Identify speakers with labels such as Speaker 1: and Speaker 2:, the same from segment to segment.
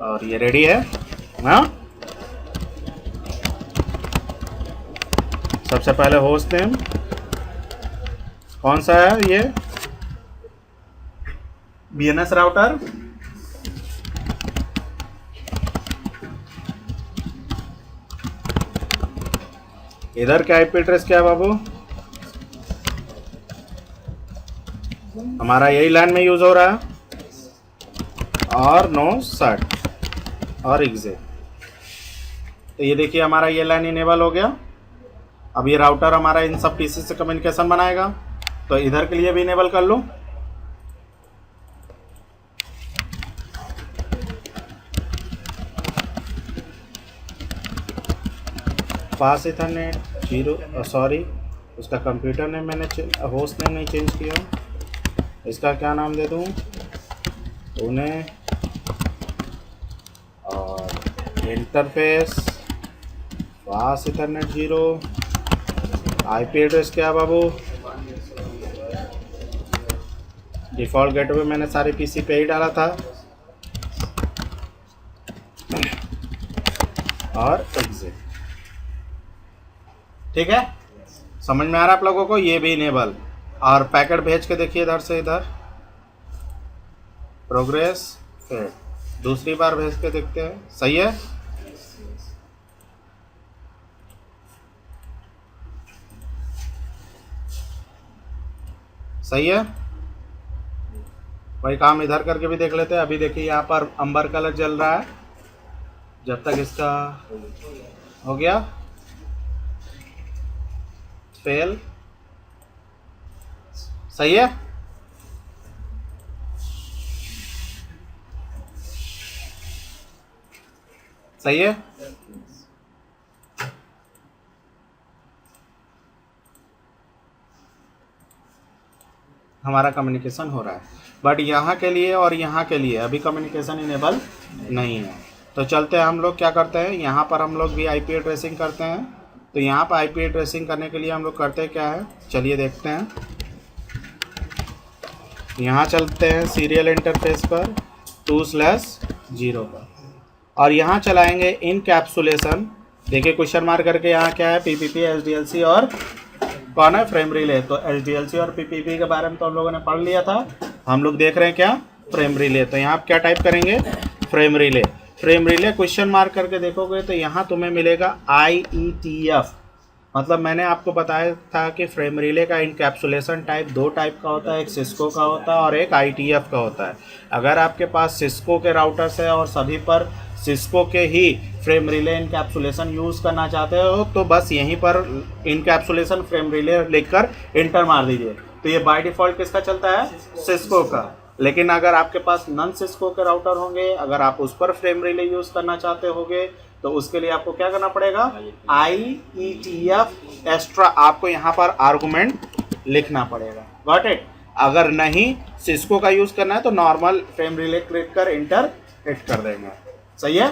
Speaker 1: और ये रेडी है। हाँ, सबसे पहले होस्ट नेम कौन सा है, ये बीएनएस राउटर। इधर क्या आईपी एड्रेस क्या है बाबू, हमारा यही लैन में यूज हो रहा है, और नो सट और एग्जिट। तो ये देखिए हमारा ये लैन इनेबल हो गया। अब ये राउटर हमारा इन सब पीसी से कम्युनिकेशन बनाएगा, तो इधर के लिए भी इनेबल कर लो। फास्ट इथरनेट 0, सॉरी उसका कंप्यूटर नेम मैंने होस्ट नेम नहीं चेंज किया, इसका क्या नाम दे दूँ उन्हें, और interface fast Ethernet 0। IP address क्या बाबू, डिफ़ॉल्ट गेटवे मैंने सारे पीसी पे ही डाला था, और एग्जिट। ठीक है, समझ में आ रहा है आप लोगों को, ये भी इनेबल। और पैकेट भेज के देखिए इधर से इधर, प्रोग्रेस, फिर दूसरी बार भेज के देखते हैं, सही है। सही है, वही काम इधर करके भी देख लेते हैं। अभी देखिए यहाँ पर अंबर कलर जल रहा है, जब तक इसका हो गया फेल, सही है। सही है, हमारा कम्युनिकेशन हो रहा है, बट यहाँ के लिए और यहाँ के लिए अभी कम्युनिकेशन इनेबल नहीं है। तो चलते हैं हम लोग क्या करते हैं, यहाँ पर हम लोग भी आईपी एड्रेसिंग करते हैं। तो यहाँ पर आईपी एड्रेसिंग करने के लिए हम लोग करते क्या है, चलिए देखते हैं। यहाँ चलते हैं सीरियल इंटरफेस पर 2/0 पर, और यहाँ चलाएंगे इनकैप्सुलेशन। देखिए क्वेश्चन मार्क करके यहाँ क्या है, पीपीपी, एसडीएलसी और कौन है, फ्रेम रिले। तो एसडीएलसी और पीपीपी के बारे में तो हम लोगों ने पढ़ लिया था, हम लोग देख रहे हैं क्या, फ्रेम रिले। तो यहाँ आप क्या टाइप करेंगे, frame relay. Frame relay question mark करके देखोगे तो यहाँ तुम्हें मिलेगा IETF। मतलब मैंने आपको बताया था कि फ्रेम रिले का इनकैप्सुलेशन टाइप 2 टाइप का होता है, एक सिस्को का होता है और एक IETF का होता है। अगर आपके पास सिस्को के राउटर्स है और सभी पर सिस्को के ही फ्रेम रिले इनकैप्सुलेशन यूज़ करना चाहते हो, तो बस यहीं पर इनकैप्सुलेशन फ्रेम रिले लिखकर इंटर मार दीजिए। तो ये बाय डिफ़ॉल्ट किसका चलता है, सिस्को का। लेकिन अगर आपके पास नॉन सिस्को के राउटर होंगे, अगर आप उस पर फ्रेम रिले यूज़ करना चाहते होंगे, तो उसके लिए आपको क्या करना पड़ेगा, IETF एक्स्ट्रा आपको यहाँ पर आर्गुमेंट लिखना पड़ेगा। Got it. अगर नहीं सिस्को का यूज़ करना है तो नॉर्मल फ्रेम रिले क्लिक कर इंटर हिट कर देंगे, सही है।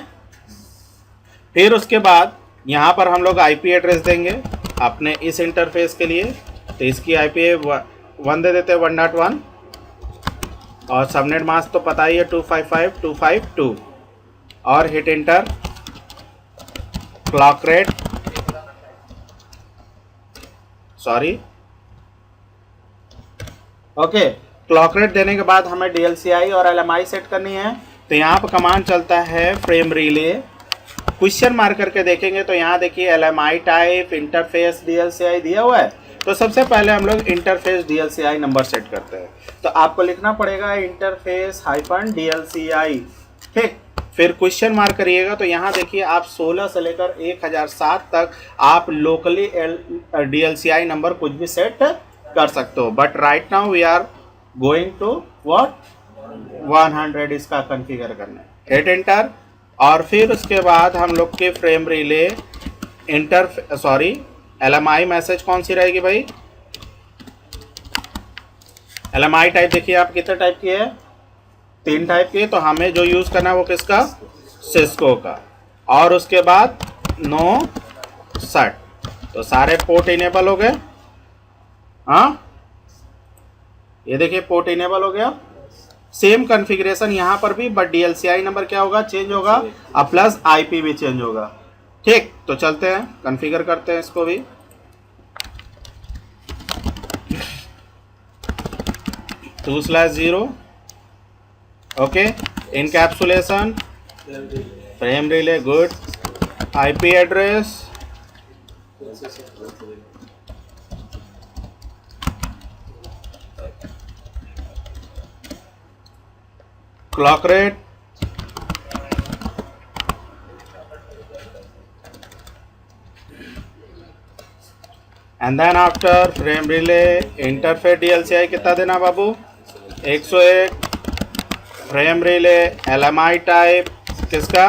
Speaker 1: फिर उसके बाद यहाँ पर हम लोग IP एड्रेस देंगे अपने इस इंटरफेस के लिए। तो इसकी IP 1 दे देते हैं, 1.1, और सबनेट मास्क तो पता ही है 255.252, और hit inter. Clock rate, sorry, okay. Clock rate देने के बाद हमें DLCI और LMI सेट करनी है। तो यहाँ पर कमांड चलता है फ्रेम रिले, क्वेश्चन मार्क करके देखेंगे तो यहाँ देखिए LMI टाइप, इंटरफेस, DLCI दिया हुआ है। तो सबसे पहले हम लोग इंटरफेस DLCI नंबर सेट करते हैं। तो आपको लिखना पड़ेगा इंटरफेस -DLCI, ठीक। फिर क्वेश्चन मार्क करिएगा तो यहाँ देखिए आप 16 से लेकर 1007 तक आप लोकली DLCI नंबर कुछ भी सेट कर सकते हो। But right now we are going to what 100 इसका कॉन्फ़िगर करना है। हिट एंटर, और फिर उसके बाद हम लोग के फ्रेम रिले LMI मैसेज कौन सी रहेगी भाई, LMI टाइप देखिए आप कितने टाइप की है, 3 टाइप की। तो हमें जो यूज़ करना है वो किसका, सिस्को का। और उसके बाद नो सट, तो सारे पोर्ट इनेबल हो गए। हाँ, ये देखिए पोर्ट इनेबल हो गया, सेम कॉन्फ़िगरेशन यहाँ पर भी, बट DLCI नंबर क्या होगा, चेंज होगा, और प्लस IP भी चेंज होगा। ठीक, तो चलते हैं कॉन्फ़िगर करते हैं इसको भी। Two slash zero, okay, encapsulation, frame relay, good, IP address, clock rate, and then after frame relay interface DLCI कितना देना बाबू, 101, फ्रेम रिले LMI टाइप किसका,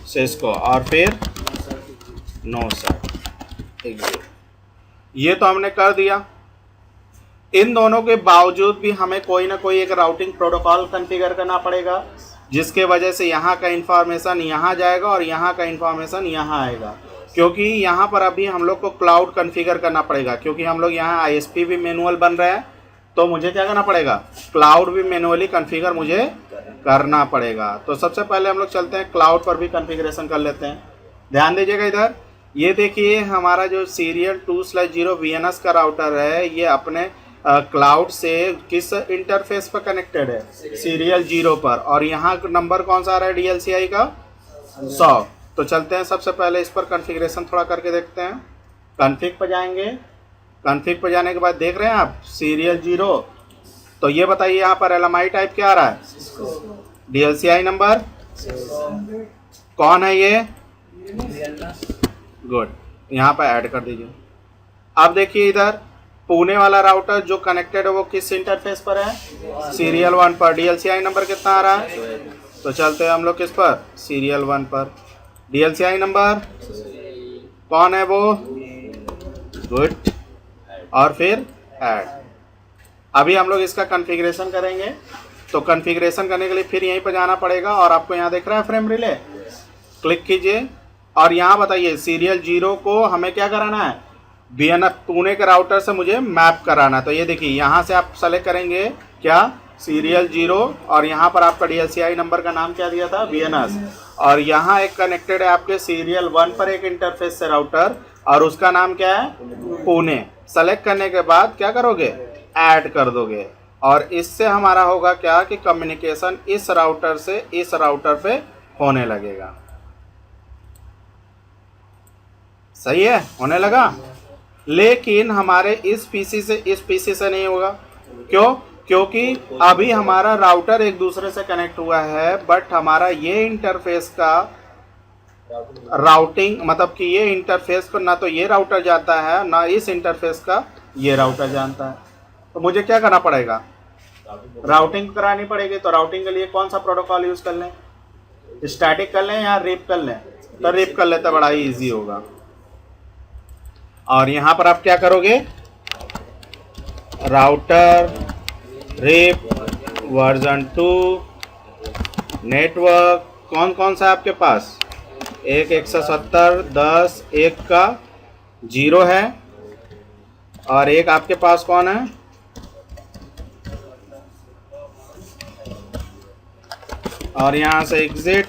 Speaker 1: सिस्को, और फिर नो सर एग्जिट। ये तो हमने कर दिया। इन दोनों के बावजूद भी हमें कोई ना कोई एक राउटिंग प्रोटोकॉल कॉन्फ़िगर करना पड़ेगा, जिसके वजह से यहाँ का इंफॉर्मेशन यहाँ जाएगा और यहाँ का इंफॉर्मेशन यहाँ आएगा, क्योंकि यहाँ पर अभी हम लोग को क्लाउड कॉन्फ़िगर करना पड़ेगा, क्योंकि हम लोग यहाँ ISP भी मैनुअल बन रहा है, तो मुझे क्या करना पड़ेगा, क्लाउड भी मैनुअली कॉन्फ़िगर मुझे करना पड़ेगा। तो सबसे पहले हम लोग चलते हैं क्लाउड पर भी कॉन्फ़िगरेशन कर लेते हैं। ध्यान दीजिएगा इधर, ये देखिए हमारा जो सीरियल 2/0 VNS का राउटर है, ये अपने क्लाउड से किस इंटरफेस पर कनेक्टेड है, सीरियल 0 पर, और यहाँ नंबर कौन सा आ रहा है DLCI का, 100। तो चलते हैं सबसे पहले इस पर कॉन्फ़िगरेशन थोड़ा करके देखते हैं। कॉन्फ़िग पर जाएंगे, कॉन्फ़िग पर जाने के बाद देख रहे हैं आप सीरियल 0, तो ये बताइए यहाँ पर LMI टाइप क्या आ रहा है, DLCI नंबर कौन है ये, गुड, यहाँ पर ऐड कर दीजिए। अब देखिए इधर पुणे वाला राउटर जो कनेक्टेड है वो किस इंटरफेस पर है, सीरियल 1 पर, DLCI नंबर कितना आ रहा है, तो चलते हैं हम लोग किस पर, सीरियल 1 पर, DLCI नंबर कौन है वो, गुड, और फिर ऐड। अभी हम लोग इसका कॉन्फ़िगरेशन करेंगे, तो कॉन्फ़िगरेशन करने के लिए फिर यहीं पर जाना पड़ेगा, और आपको यहाँ दिख रहा है फ्रेम रिले, क्लिक कीजिए, और यहाँ बताइए सीरियल 0 को हमें क्या कराना है, VNS पुणे के राउटर से मुझे मैप कराना। तो ये देखिए यहाँ से आप सेलेक्ट करेंगे क्या, सीरियल 0, और यहाँ पर आपका DLCI नंबर का नाम क्या दिया था, VNS, और यहाँ एक कनेक्टेड है आपके सीरियल 1 पर एक इंटरफेस से राउटर, और उसका नाम क्या है, पुणे। सेलेक्ट करने के बाद क्या करोगे, ऐड कर दोगे, और इससे हमारा होगा क्या कि कम्युनिकेशन इस राउटर से इस राउटर पे होने लगेगा। सही है, होने लगा, लेकिन हमारे इस पीसी से इस पीसी से नहीं होगा। क्यों, क्योंकि अभी हमारा राउटर एक दूसरे से कनेक्ट हुआ है, बट हमारा ये इंटरफेस का राउटिंग, मतलब कि ये इंटरफेस को ना तो ये राउटर जाता है, ना इस इंटरफेस का ये राउटर जानता है। तो मुझे क्या करना पड़ेगा, राउटिंग करानी पड़ेगी। तो राउटिंग के लिए कौन सा प्रोटोकॉल यूज़ कर लें, स्टैटिक कर लें या रिप कर लें, तो रिप कर लेते बड़ा ही ईजी होगा। और यहाँ पर आप क्या करोगे, राउटर रिप वर्जन 2 नेटवर्क कौन कौन सा है आपके पास, एक 170.10 एक का 0 है, और एक आपके पास कौन है, और यहाँ से एग्जिट,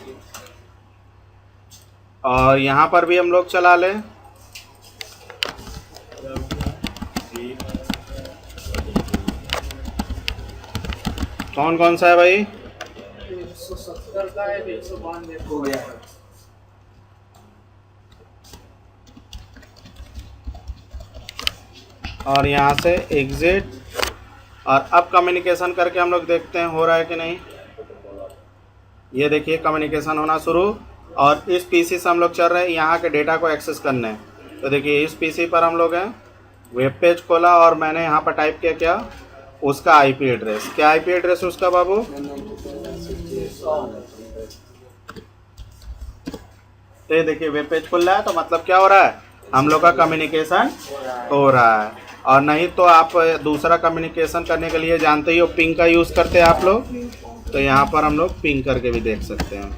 Speaker 1: और यहाँ पर भी हम लोग चला लें, कौन कौन सा है भाई,
Speaker 2: 170 का है, 192 हो गया है।
Speaker 1: और यहाँ से एग्जिट, और अब कम्युनिकेशन करके हम लोग देखते हैं हो रहा है कि नहीं। ये देखिए कम्युनिकेशन होना शुरू, और इस पीसी से हम लोग चल रहे हैं यहाँ के डेटा को एक्सेस करने। तो देखिए इस पीसी पर हम लोग हैं, वेब पेज खोला, और मैंने यहाँ पर टाइप किया क्या, उसका IP एड्रेस, क्या IP एड्रेस है उसका बाबू, तो ये देखिए वेब पेज खुल रहा है, तो मतलब क्या हो रहा है, हम लोग का कम्युनिकेशन हो रहा है। और नहीं तो आप दूसरा कम्युनिकेशन करने के लिए जानते ही हो, पिंग का यूज़ करते हैं आप लोग, तो यहाँ पर हम लोग पिंग करके भी देख सकते हैं।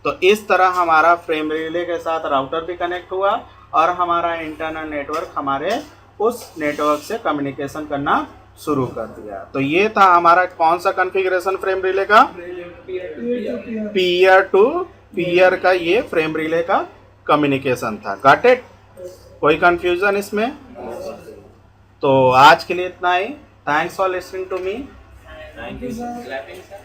Speaker 1: तो इस तरह हमारा फ्रेम रिले के साथ राउटर भी कनेक्ट हुआ, और हमारा इंटरनल नेटवर्क हमारे उस नेटवर्क से कम्युनिकेशन करना शुरू कर दिया। तो ये था हमारा कौन सा कॉन्फ़िगरेशन फ्रेम रिले का, पीयर टू पीयर का ये फ्रेम रिले का कम्युनिकेशन था। Got it? कोई कंफ्यूजन इसमें? तो आज के लिए इतना ही। Thanks for listening to me.
Speaker 2: Thank you, sir. Clapping, sir.